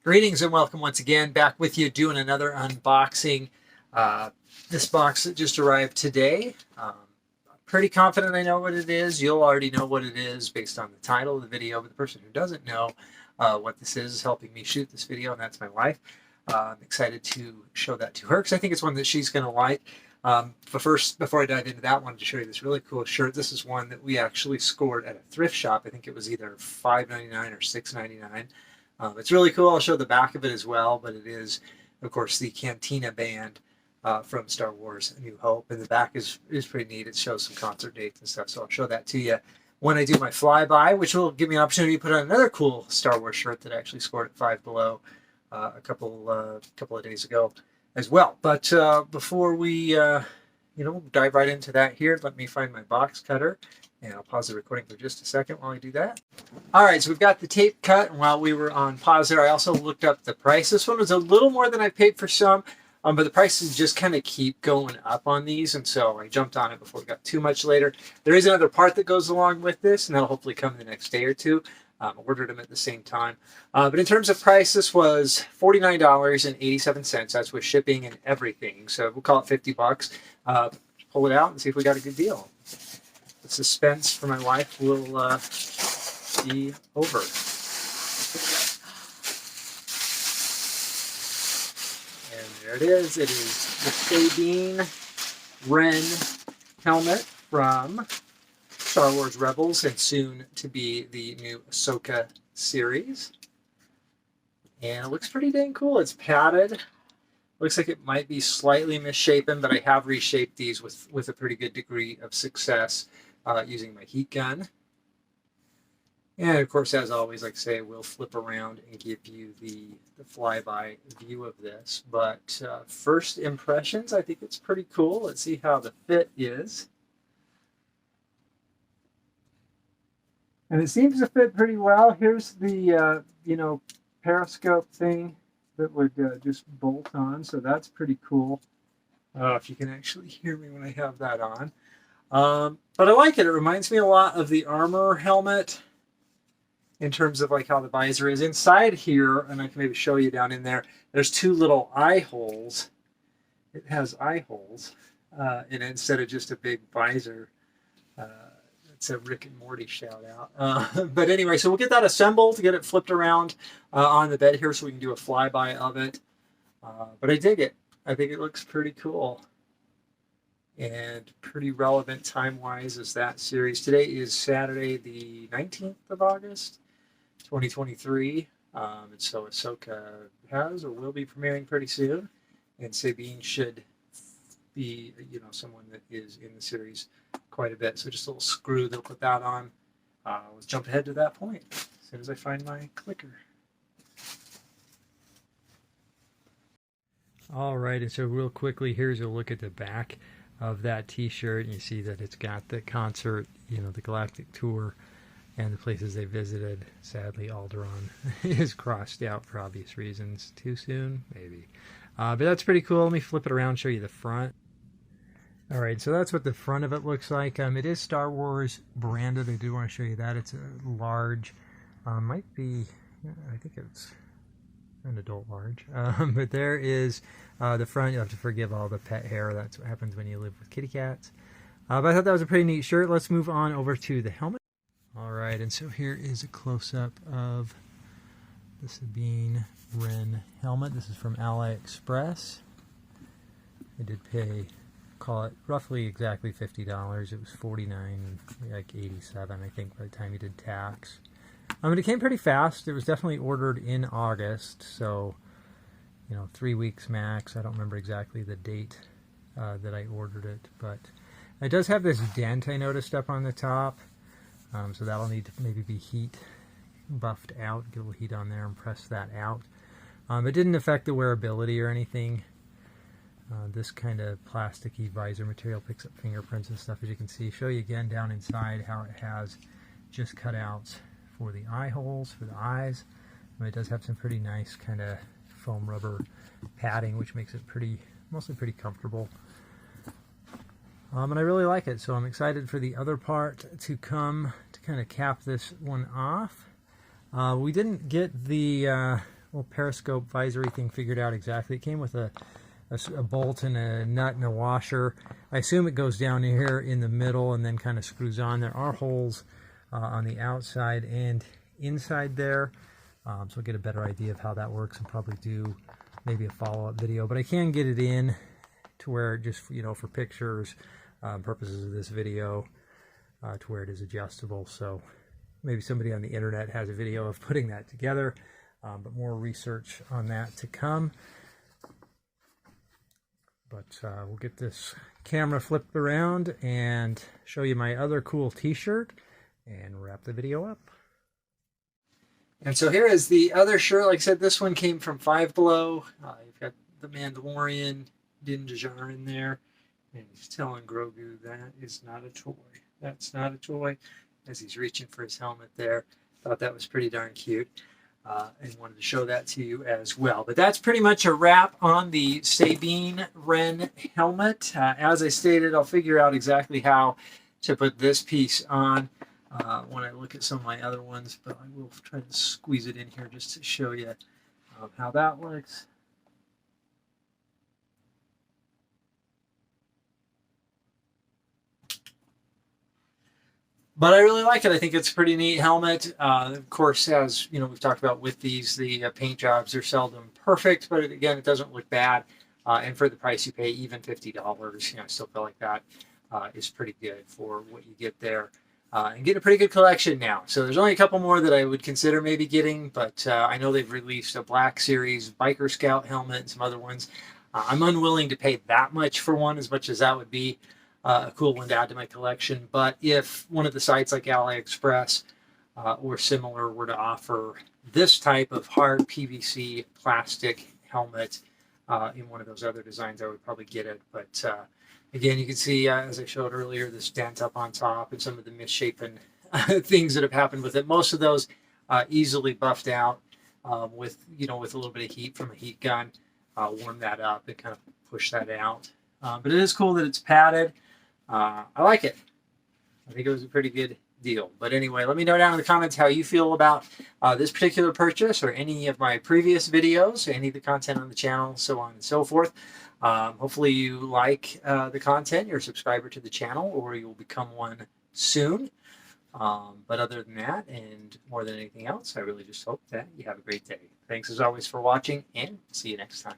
Greetings and welcome once again. Back with you doing another unboxing. This box that just arrived today. Pretty confident I know what it is. You'll already know what it is based on the title of the video, but the person who doesn't know what this is helping me shoot this video, and that's my wife. I'm excited to show that to her because I think it's one that she's going to like. But first, before I dive into that, I wanted to show you this really cool shirt. This is one that we actually scored at a thrift shop. I think it was either $5.99 or $6.99. It's really cool. I'll show the back of it as well, but it is, of course, the Cantina band from Star Wars A New Hope. And the back is pretty neat. It shows some concert dates and stuff, so I'll show that to you when I do my flyby, which will give me an opportunity to put on another cool Star Wars shirt that I actually scored at Five Below a couple of days ago as well. But before we dive right into that here, let me find my box cutter. And I'll pause the recording for just a second while I do that. All right, so we've got the tape cut. And while we were on pause there, I also looked up the price. This one was a little more than I paid for some, but the prices just kind of keep going up on these. And so I jumped on it before it got too much later. There is another part that goes along with this, and that'll hopefully come the next day or two. I ordered them at the same time. But in terms of price, this was $49.87. That's with shipping and everything. So we'll call it 50 bucks. Pull it out and see if we got a good deal. The suspense for my wife will be over. And there it is. It is the Sabine Wren helmet from Star Wars Rebels and soon to be the new Ahsoka series. And it looks pretty dang cool. It's padded. Looks like it might be slightly misshapen, but I have reshaped these with a pretty good degree of success. Using my heat gun. And of course, as always, like I say, we'll flip around and give you the flyby view of this. But first impressions, I think it's pretty cool. Let's see how the fit is. And it seems to fit pretty well. Here's the, periscope thing that would just bolt on. So that's pretty cool. If you can actually hear me when I have that on. But I like it. It reminds me a lot of the armor helmet in terms of like how the visor is. Inside here, and I can maybe show you down in there, there's two little eye holes. It has eye holes and instead of just a big visor. It's a Rick and Morty shout out. But anyway, so we'll get that assembled, get it flipped around on the bed here so we can do a flyby of it. But I dig it. I think it looks pretty cool. And pretty relevant time-wise as that series. Today is Saturday, the 19th of August, 2023. And so Ahsoka has or will be premiering pretty soon. And Sabine should be, someone that is in the series quite a bit. So just a little screw, they'll put that on. Let's jump ahead to that point as soon as I find my clicker. All right, and so real quickly, here's a look at the back of that t-shirt. You see that it's got the concert, the Galactic Tour and the places they visited. Sadly, Alderaan is crossed out for obvious reasons. Too soon? Maybe. But that's pretty cool. Let me flip it around and show you the front. All right, so that's what the front of it looks like. It is Star Wars branded. I do want to show you that. It's a large. Might be, I think it's an adult large. But there is the front. You'll have to forgive all the pet hair. That's what happens when you live with kitty cats. But I thought that was a pretty neat shirt. Let's move on over to the helmet. All right, and so here is a close-up of the Sabine Wren helmet. This is from AliExpress. I did pay, call it roughly exactly $50. It was $49, like $87, I think, by the time you did tax. It came pretty fast. It was definitely ordered in August, so 3 weeks max. I don't remember exactly the date that I ordered it, but it does have this dent I noticed up on the top, so that'll need to maybe be heat buffed out, get a little heat on there and press that out. It didn't affect the wearability or anything. This kind of plasticky visor material picks up fingerprints and stuff, as you can see. Show you again down inside how it has just cutouts for the eye holes, for the eyes. It does have some pretty nice kind of foam rubber padding, which makes it mostly pretty comfortable. And I really like it, so I'm excited for the other part to come to kind of cap this one off. We didn't get the little periscope visory thing figured out exactly. It came with a bolt and a nut and a washer. I assume it goes down here in the middle and then kind of screws on. There are holes on the outside and inside there, so I'll get a better idea of how that works and probably do maybe a follow-up video. But I can get it in to where, just, you know, for pictures purposes of this video, to where it is adjustable. So maybe somebody on the internet has a video of putting that together, but more research on that to come. But we'll get this camera flipped around and show you my other cool t-shirt and wrap the video up. And so here is the other shirt. Like I said, this one came from Five Below. You've got the Mandalorian Din Djarin in there. And he's telling Grogu that is not a toy. That's not a toy, as he's reaching for his helmet there. Thought that was pretty darn cute. And wanted to show that to you as well. But that's pretty much a wrap on the Sabine Wren helmet. As I stated, I'll figure out exactly how to put this piece on when I look at some of my other ones, but I will try to squeeze it in here just to show you how that looks. But I really like it. I think it's a pretty neat helmet. Of course, as you know, we've talked about with these, the paint jobs are seldom perfect, but again, it doesn't look bad. And for the price you pay, even $50, you know, I still feel like that is pretty good for what you get there. And get a pretty good collection now. So there's only a couple more that I would consider maybe getting, but I know they've released a Black Series Biker Scout helmet and some other ones. I'm unwilling to pay that much for one, as much as that would be a cool one to add to my collection. But if one of the sites like AliExpress or similar were to offer this type of hard PVC plastic helmet in one of those other designs, I would probably get it. But again, you can see, as I showed earlier, this dent up on top and some of the misshapen things that have happened with it. Most of those easily buffed out with, you know, with a little bit of heat from a heat gun. Warm that up and kind of push that out. But it is cool that it's padded. I like it. I think it was a pretty good deal. But anyway, let me know down in the comments how you feel about this particular purchase or any of my previous videos, any of the content on the channel, so on and so forth. Hopefully you like the content, you're a subscriber to the channel, or you'll become one soon. But other than that, and more than anything else, I really just hope that you have a great day. Thanks as always for watching, and see you next time.